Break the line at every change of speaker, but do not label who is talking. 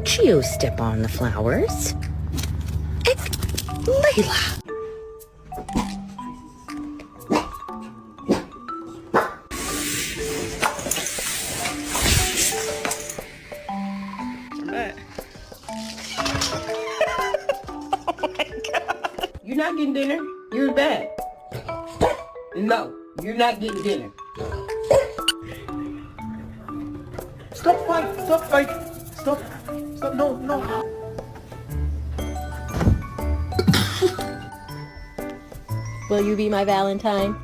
Don't you step on the flowers. Layla.
You're not getting dinner. You're bad. No, you're not getting dinner. Stop fight. Stop fight. Stop. Stop. No, no.
Will you be my Valentine?